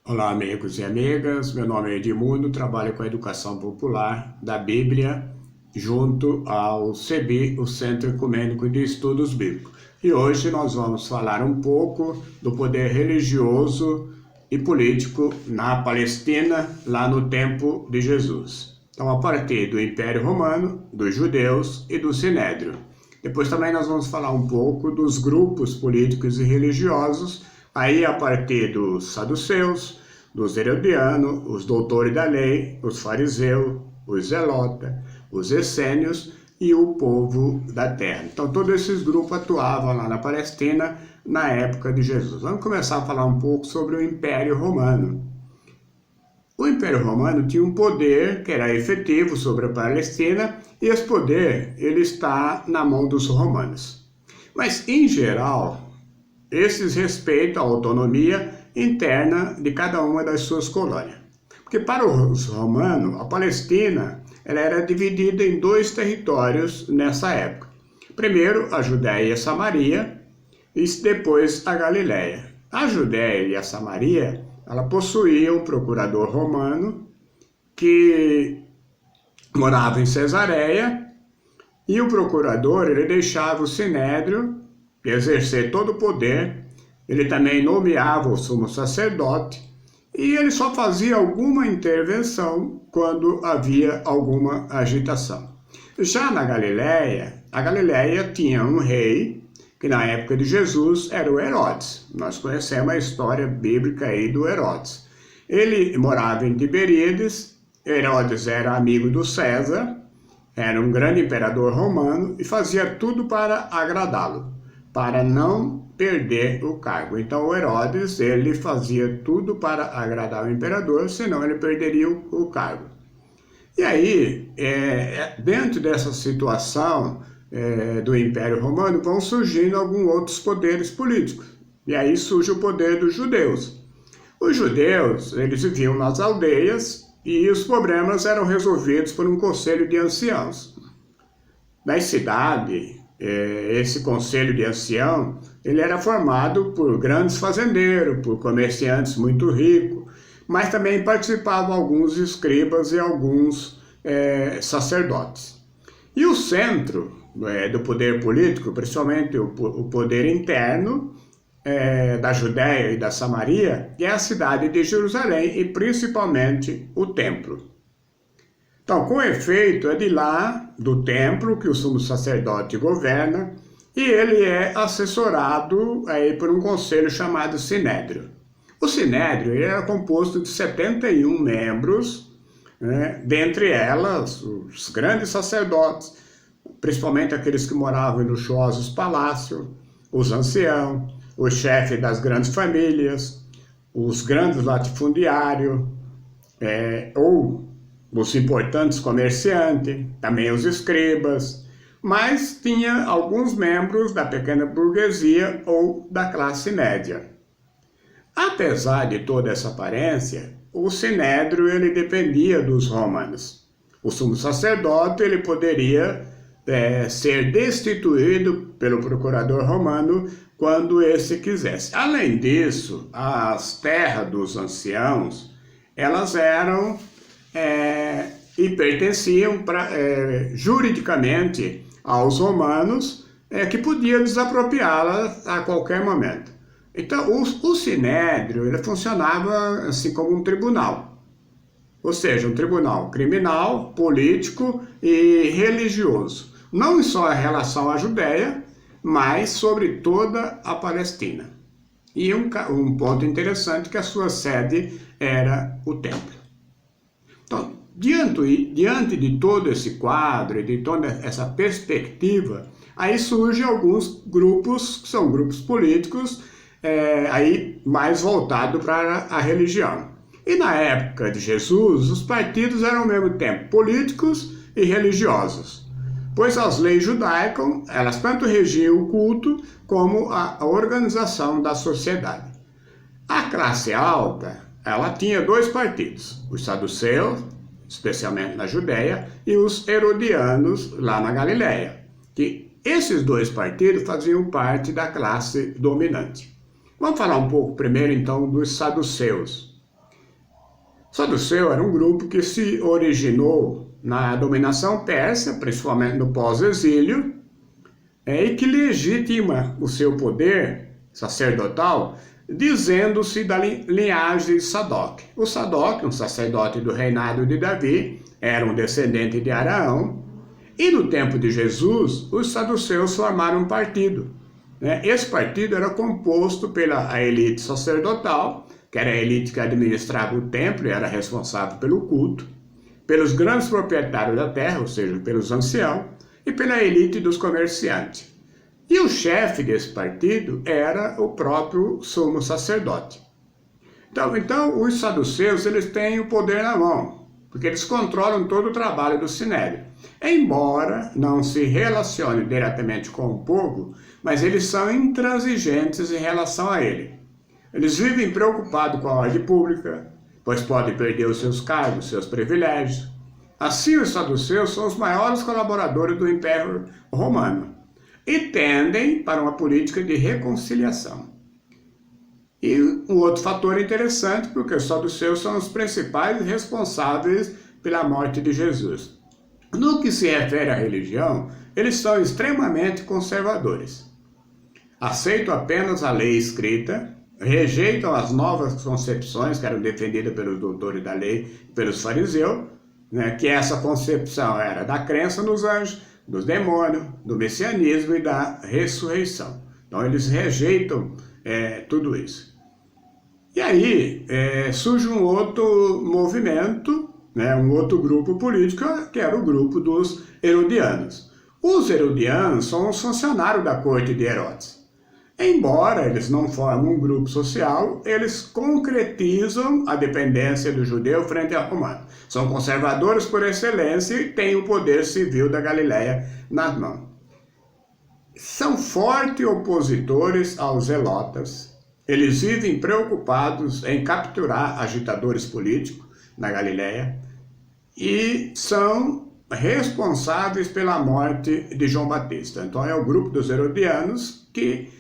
Olá, amigos e amigas. Meu nome é Edmundo, trabalho com a educação popular da Bíblia, junto ao CEBI, o Centro Ecumênico de Estudos Bíblicos. E hoje nós vamos falar um pouco do poder religioso e político na Palestina, lá no tempo de Jesus. Então, a partir do Império Romano, dos judeus e do Sinédrio. Depois também nós vamos falar um pouco dos grupos políticos e religiosos, aí a partir dos saduceus, dos herodianos, os doutores da lei, os fariseus, os zelotas, os essênios e o povo da terra. Então todos esses grupos atuavam lá na Palestina na época de Jesus. Vamos começar a falar um pouco sobre o Império Romano. O Império Romano tinha um poder que era efetivo sobre a Palestina e esse poder ele está na mão dos romanos. Mas, em geral, esses respeitam a autonomia interna de cada uma das suas colônias. Porque para os romanos, a Palestina ela era dividida em dois territórios nessa época. Primeiro, a Judéia e a Samaria, e depois a Galiléia. A Judéia e a Samaria ela possuía um procurador romano que morava em Cesareia, e o procurador ele deixava o Sinédrio exercer todo o poder, ele também nomeava o sumo sacerdote, e ele só fazia alguma intervenção quando havia alguma agitação. Já na Galiléia, a Galiléia tinha um rei, que na época de Jesus era o Herodes. Nós conhecemos a história bíblica aí do Herodes. Ele morava em Tiberíades, Herodes era amigo do César, era um grande imperador romano e fazia tudo para agradá-lo, para não perder o cargo. Então o Herodes, ele fazia tudo para agradar o imperador, senão ele perderia o cargo. E aí, dentro dessa situação do Império Romano, vão surgindo alguns outros poderes políticos. E aí surge o poder dos judeus. Os judeus, eles viviam nas aldeias e os problemas eram resolvidos por um conselho de anciãos. Na cidade, esse conselho de ancião, ele era formado por grandes fazendeiros, por comerciantes muito ricos, mas também participavam alguns escribas e alguns sacerdotes. E o centro do poder político, principalmente o poder interno da Judéia e da Samaria, é a cidade de Jerusalém e principalmente o templo. Então, com efeito, é de lá, do templo, que o sumo sacerdote governa, e ele é assessorado por um conselho chamado Sinédrio. O Sinédrio ele era composto de 71 membros, dentre elas os grandes sacerdotes, principalmente aqueles que moravam em luxuosos palácios, os anciãos, os chefes das grandes famílias, os grandes latifundiários, ou os importantes comerciantes, também os escribas, mas tinha alguns membros da pequena burguesia ou da classe média. Apesar de toda essa aparência, o Sinédrio ele dependia dos romanos. O sumo sacerdote ele poderia ser destituído pelo procurador romano quando esse quisesse. Além disso, as terras dos anciãos elas eram e pertenciam juridicamente aos romanos, que podiam desapropriá-las a qualquer momento. Então, o Sinédrio ele funcionava assim como um tribunal, ou seja, um tribunal criminal, político e religioso, não só em relação à Judéia, mas sobre toda a Palestina. E um ponto interessante que a sua sede era o templo. Então, diante de todo esse quadro e de toda essa perspectiva, aí surgem alguns grupos, que são grupos políticos, aí mais voltados para a religião. E na época de Jesus, os partidos eram ao mesmo tempo políticos e religiosos, pois as leis judaicas, elas tanto regiam o culto como a organização da sociedade. A classe alta, ela tinha dois partidos, os saduceus, especialmente na Judéia, e os herodianos lá na Galiléia, que esses dois partidos faziam parte da classe dominante. Vamos falar um pouco primeiro então dos saduceus. Saduceu era um grupo que se originou na dominação persa, principalmente no pós-exílio, e que legitima o seu poder sacerdotal dizendo-se da linhagem de Sadoc. O Sadoc, um sacerdote do reinado de Davi, era um descendente de Araão, e no tempo de Jesus, os saduceus formaram um partido. Esse partido era composto pela elite sacerdotal, que era a elite que administrava o templo e era responsável pelo culto, pelos grandes proprietários da terra, ou seja, pelos anciãos, e pela elite dos comerciantes. E o chefe desse partido era o próprio sumo sacerdote. Então os saduceus eles têm o poder na mão, porque eles controlam todo o trabalho do Sinédrio. Embora não se relacione diretamente com o povo, mas eles são intransigentes em relação a ele. Eles vivem preocupados com a ordem pública, pois podem perder os seus cargos, seus privilégios. Assim, os saduceus são os maiores colaboradores do Império Romano e tendem para uma política de reconciliação. E um outro fator interessante, porque os saduceus são os principais responsáveis pela morte de Jesus. No que se refere à religião, eles são extremamente conservadores. Aceitam apenas a lei escrita, rejeitam as novas concepções que eram defendidas pelos doutores da lei e pelos fariseus, que essa concepção era da crença nos anjos, dos demônios, do messianismo e da ressurreição. Então eles rejeitam tudo isso. E aí surge um outro movimento, um outro grupo político, que era o grupo dos herodianos. Os herodianos são os funcionários da corte de Herodes. Embora eles não formem um grupo social, eles concretizam a dependência do judeu frente ao romano. São conservadores por excelência e têm o poder civil da Galileia nas mãos. São fortes opositores aos zelotas. Eles vivem preocupados em capturar agitadores políticos na Galileia e são responsáveis pela morte de João Batista. Então é o grupo dos herodianos que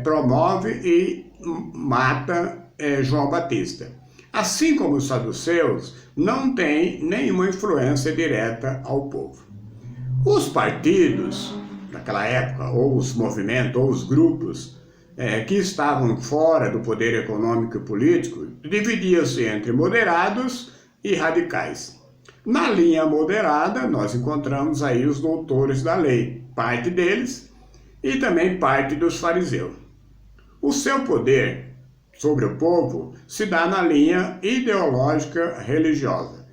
promove e mata João Batista. Assim como os saduceus, não tem nenhuma influência direta ao povo. Os partidos, naquela época, ou os movimentos, ou os grupos que estavam fora do poder econômico e político, dividiam-se entre moderados e radicais. Na linha moderada, nós encontramos aí os doutores da lei, parte deles, e também parte dos fariseus. O seu poder sobre o povo se dá na linha ideológica religiosa.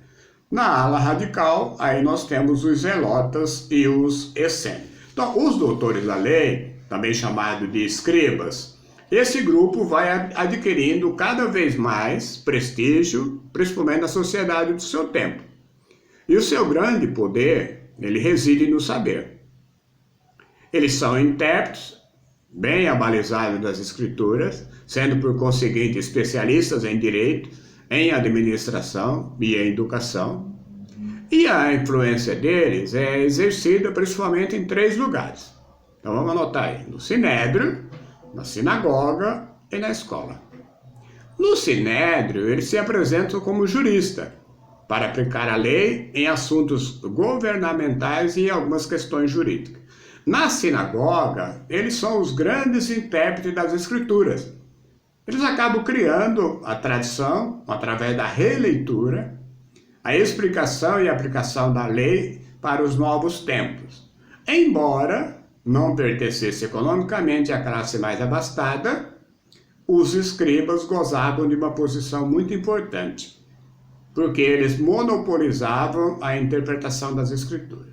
Na ala radical, aí nós temos os zelotas e os essênios. Então, os doutores da lei, também chamado de escribas, esse grupo vai adquirindo cada vez mais prestígio, principalmente na sociedade do seu tempo. E o seu grande poder, ele reside no saber. Eles são intérpretes, bem abalizados das escrituras, sendo por conseguinte especialistas em direito, em administração e em educação. E a influência deles é exercida principalmente em 3 lugares. Então vamos anotar aí, no Sinédrio, na sinagoga e na escola. No Sinédrio, eles se apresentam como jurista, para aplicar a lei em assuntos governamentais e em algumas questões jurídicas. Na sinagoga, eles são os grandes intérpretes das escrituras. Eles acabam criando a tradição, através da releitura, a explicação e aplicação da lei para os novos tempos. Embora não pertencesse economicamente à classe mais abastada, os escribas gozavam de uma posição muito importante, porque eles monopolizavam a interpretação das escrituras.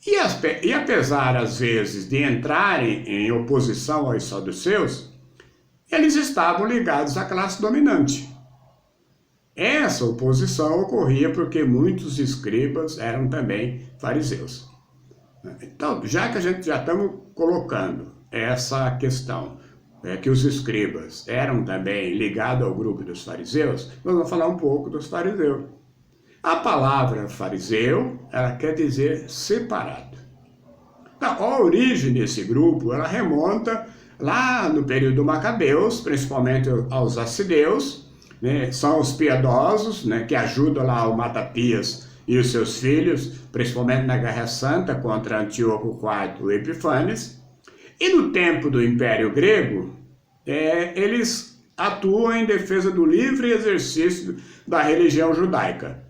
E apesar, às vezes, de entrarem em oposição aos saduceus, eles estavam ligados à classe dominante. Essa oposição ocorria porque muitos escribas eram também fariseus. Então, já que a gente já estamos colocando essa questão, que os escribas eram também ligados ao grupo dos fariseus, nós vamos falar um pouco dos fariseus. A palavra fariseu, ela quer dizer separado. Então, a origem desse grupo, ela remonta lá no período Macabeus, principalmente aos Assadeus, né? São os piedosos, né, que ajudam lá o Matapias e os seus filhos, principalmente na Guerra Santa contra Antíoco IV e Epifanes. E no tempo do Império Grego, eles atuam em defesa do livre exercício da religião judaica.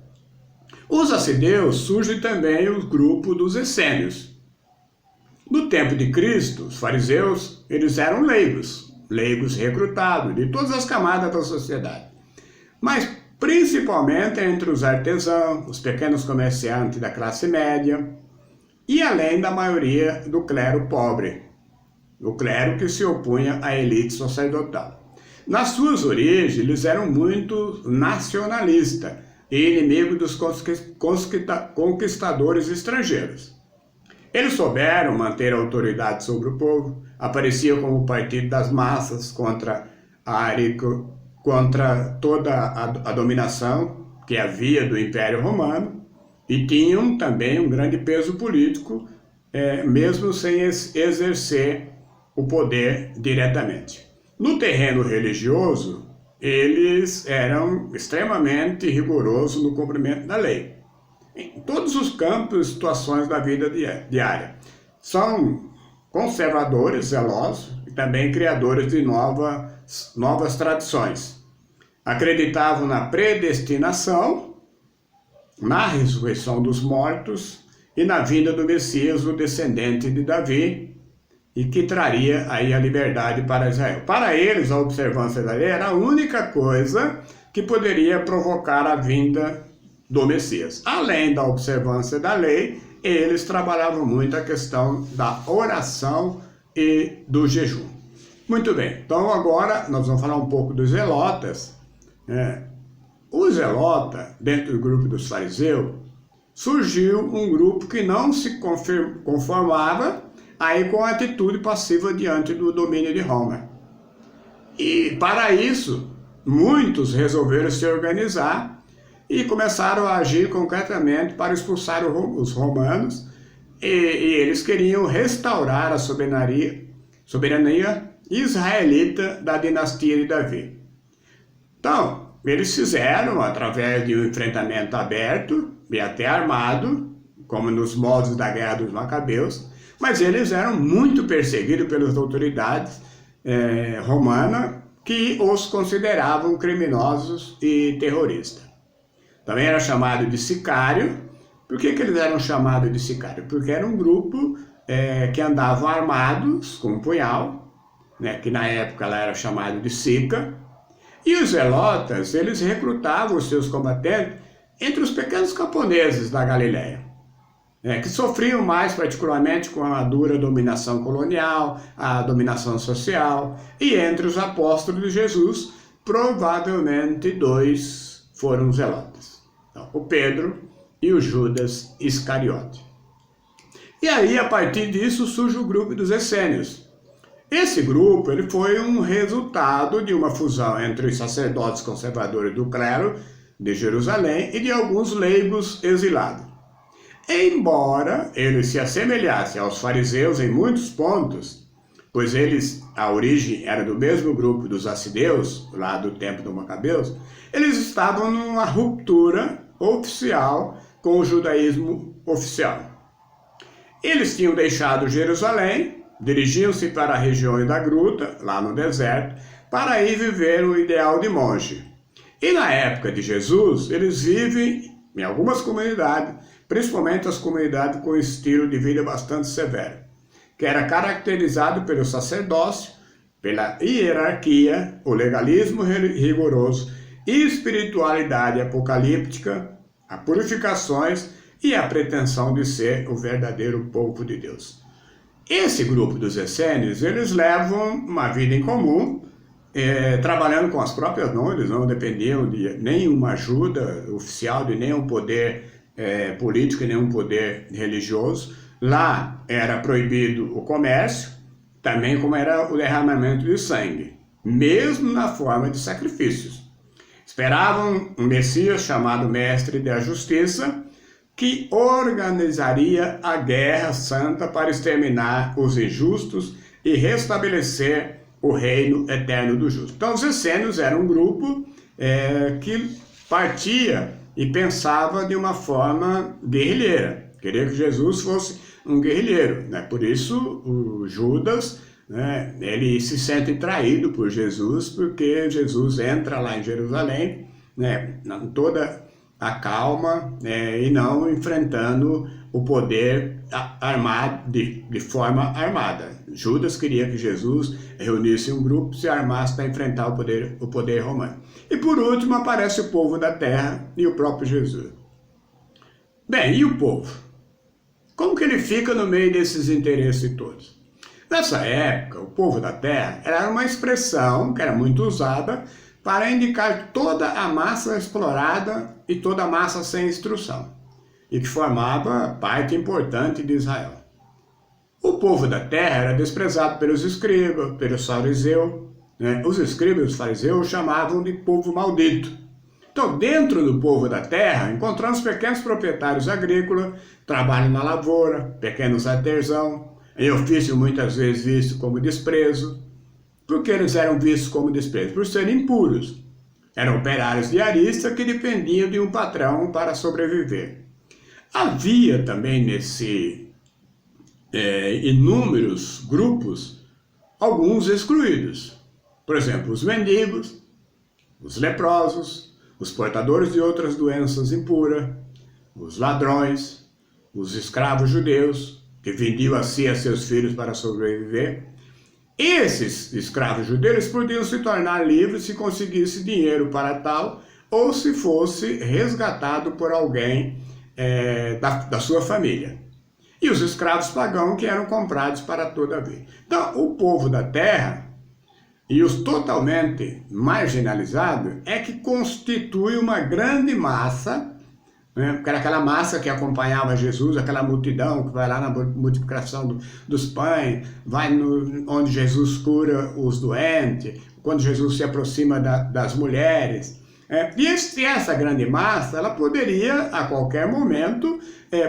Os assidêus surge também o grupo dos essênios. No tempo de Cristo, os fariseus, eles eram leigos recrutados de todas as camadas da sociedade, mas principalmente entre os artesãos, os pequenos comerciantes da classe média e além da maioria do clero pobre, o clero que se opunha à elite sacerdotal. Nas suas origens, eles eram muito nacionalistas e inimigos dos conquistadores estrangeiros. Eles souberam manter a autoridade sobre o povo, apareciam como o partido das massas contra toda a dominação que havia do Império Romano, e tinham também um grande peso político, mesmo sem exercer o poder diretamente. No terreno religioso, eles eram extremamente rigorosos no cumprimento da lei, em todos os campos e situações da vida diária. São conservadores, zelosos e também criadores de novas tradições. Acreditavam na predestinação, na ressurreição dos mortos e na vinda do Messias, o descendente de Davi, e que traria aí a liberdade para Israel. Para eles, a observância da lei era a única coisa que poderia provocar a vinda do Messias. Além da observância da lei, eles trabalhavam muito a questão da oração e do jejum. Muito bem, então agora nós vamos falar um pouco dos zelotas. O zelota, dentro do grupo dos fariseus, surgiu um grupo que não se conformava aí com a atitude passiva diante do domínio de Roma. E para isso, muitos resolveram se organizar e começaram a agir concretamente para expulsar os romanos, e eles queriam restaurar a soberania israelita da dinastia de Davi. Então, eles fizeram, através de um enfrentamento aberto e até armado, como nos moldes da Guerra dos Macabeus, mas eles eram muito perseguidos pelas autoridades romanas, que os consideravam criminosos e terroristas. Também era chamado de sicário. Por que eles eram chamados de sicário? Porque era um grupo que andavam armados com um punhal, né, que na época ela era chamado de sica, e os zelotas, eles recrutavam os seus combatentes entre os pequenos camponeses da Galileia, que sofriam mais particularmente com a dura dominação colonial, a dominação social, e entre os apóstolos de Jesus, provavelmente 2 foram zelotas. Então, o Pedro e o Judas Iscariote. E aí, a partir disso, surge o grupo dos essênios. Esse grupo ele foi um resultado de uma fusão entre os sacerdotes conservadores do clero de Jerusalém e de alguns leigos exilados. Embora eles se assemelhassem aos fariseus em muitos pontos, pois a origem era do mesmo grupo dos assidêus, lá do tempo do Macabeus, eles estavam numa ruptura oficial com o judaísmo oficial. Eles tinham deixado Jerusalém, dirigiam-se para a região da gruta, lá no deserto, para ir viver o ideal de monge. E na época de Jesus, eles vivem em algumas comunidades, principalmente as comunidades com estilo de vida bastante severo, que era caracterizado pelo sacerdócio, pela hierarquia, o legalismo rigoroso, espiritualidade apocalíptica, a purificações e a pretensão de ser o verdadeiro povo de Deus. Esse grupo dos essênios, eles levam uma vida em comum, trabalhando com as próprias mãos, eles não dependiam de nenhuma ajuda oficial, de nenhum poder político, nenhum poder religioso. Lá era proibido o comércio, também como era o derramamento de sangue, mesmo na forma de sacrifícios. Esperavam um Messias chamado Mestre da Justiça, que organizaria a guerra santa para exterminar os injustos e restabelecer o reino eterno do justo. Então os essênios eram um grupo que partia e pensava de uma forma guerrilheira. Queria que Jesus fosse um guerrilheiro, né? Por isso o Judas, né, ele se sente traído por Jesus, porque Jesus entra lá em Jerusalém, né, com toda a calma, né, e não enfrentando o poder armado, de forma armada. Judas queria que Jesus reunisse um grupo, se armasse para enfrentar o poder romano. E por último aparece o povo da terra e o próprio Jesus. Bem, e o povo? Como que ele fica no meio desses interesses todos? Nessa época, o povo da terra era uma expressão que era muito usada para indicar toda a massa explorada e toda a massa sem instrução, e que formava parte importante de Israel. O povo da terra era desprezado pelos escribas, pelos fariseus, né? Os escribas e os fariseus chamavam de povo maldito. Então, dentro do povo da terra, encontramos pequenos proprietários agrícolas, trabalham na lavoura, pequenos artesãos, em ofício muitas vezes visto como desprezo. Por que eles eram vistos como desprezo? Por serem impuros. Eram operários diaristas que dependiam de um patrão para sobreviver. Havia também inúmeros grupos, alguns excluídos. Por exemplo, os mendigos, os leprosos, os portadores de outras doenças impuras, os ladrões, os escravos judeus, que vendiam a si a seus filhos para sobreviver. Esses escravos judeus podiam se tornar livres se conseguisse dinheiro para tal, ou se fosse resgatado por alguém da sua família. E os escravos pagãos que eram comprados para toda a vida. Então, o povo da terra e os totalmente marginalizados é que constitui uma grande massa, né? Porque era aquela massa que acompanhava Jesus, aquela multidão que vai lá na multiplicação dos pães, vai onde Jesus cura os doentes, quando Jesus se aproxima das mulheres. E essa grande massa, ela poderia a qualquer momento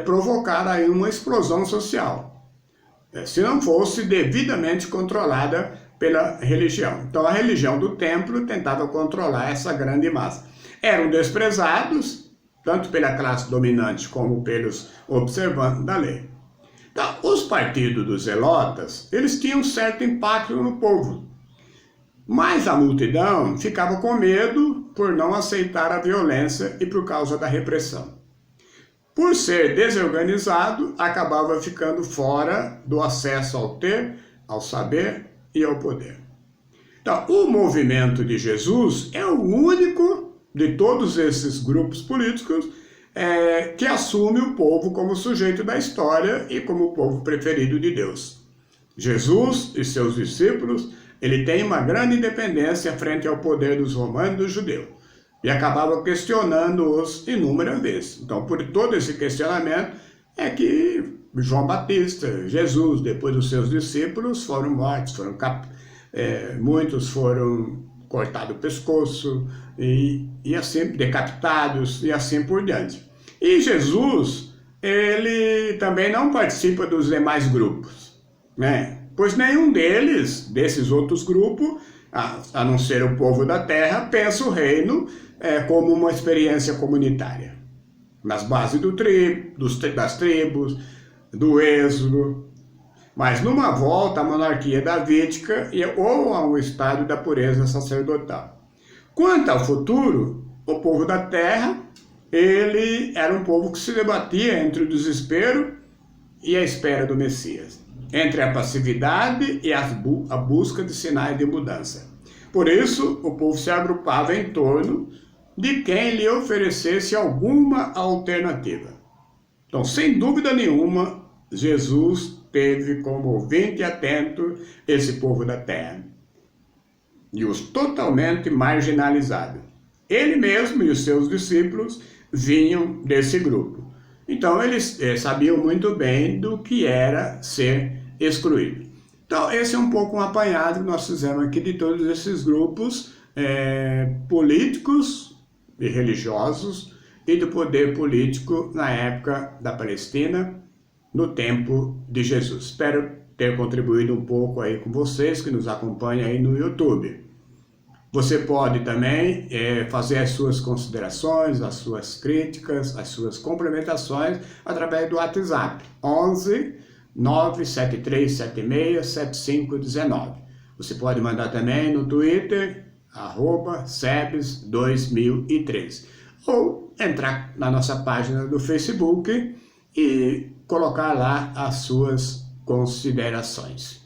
provocar aí uma explosão social, se não fosse devidamente controlada pela religião. Então a religião do templo tentava controlar essa grande massa. Eram desprezados, tanto pela classe dominante como pelos observantes da lei. Então, os partidos dos zelotas, eles tinham um certo impacto no povo, mas a multidão ficava com medo por não aceitar a violência e por causa da repressão. Por ser desorganizado, acabava ficando fora do acesso ao saber e ao poder. Então, o movimento de Jesus é o único de todos esses grupos políticos que assume o povo como sujeito da história e como o povo preferido de Deus. Jesus e seus discípulos, ele tem uma grande independência frente ao poder dos romanos e dos judeus, e acabava questionando-os inúmeras vezes. Então, por todo esse questionamento, é que João Batista, Jesus, depois dos seus discípulos, foram mortos, muitos foram cortados o pescoço, e assim, decapitados, e assim por diante. E Jesus, ele também não participa dos demais grupos, né? Pois nenhum desses outros grupos, a não ser o povo da terra, pensa o reino como uma experiência comunitária. Nas bases das tribos, do êxodo, mas numa volta à monarquia davídica ou a um estado da pureza sacerdotal. Quanto ao futuro, o povo da terra, ele era um povo que se debatia entre o desespero e a espera do Messias, entre a passividade e a busca de sinais de mudança. Por isso, o povo se agrupava em torno de quem lhe oferecesse alguma alternativa. Então, sem dúvida nenhuma, Jesus teve como ouvinte atento esse povo da terra e os totalmente marginalizados. Ele mesmo e os seus discípulos vinham desse grupo. Então, eles sabiam muito bem do que era ser excluído. Então, esse é um pouco um apanhado que nós fizemos aqui de todos esses grupos políticos e religiosos e do poder político na época da Palestina, no tempo de Jesus. Espero ter contribuído um pouco aí com vocês que nos acompanham aí no YouTube. Você pode também fazer as suas considerações, as suas críticas, as suas complementações através do WhatsApp 11 97376 7519. Você pode mandar também no Twitter, @sebes2013, ou entrar na nossa página do Facebook e colocar lá as suas considerações.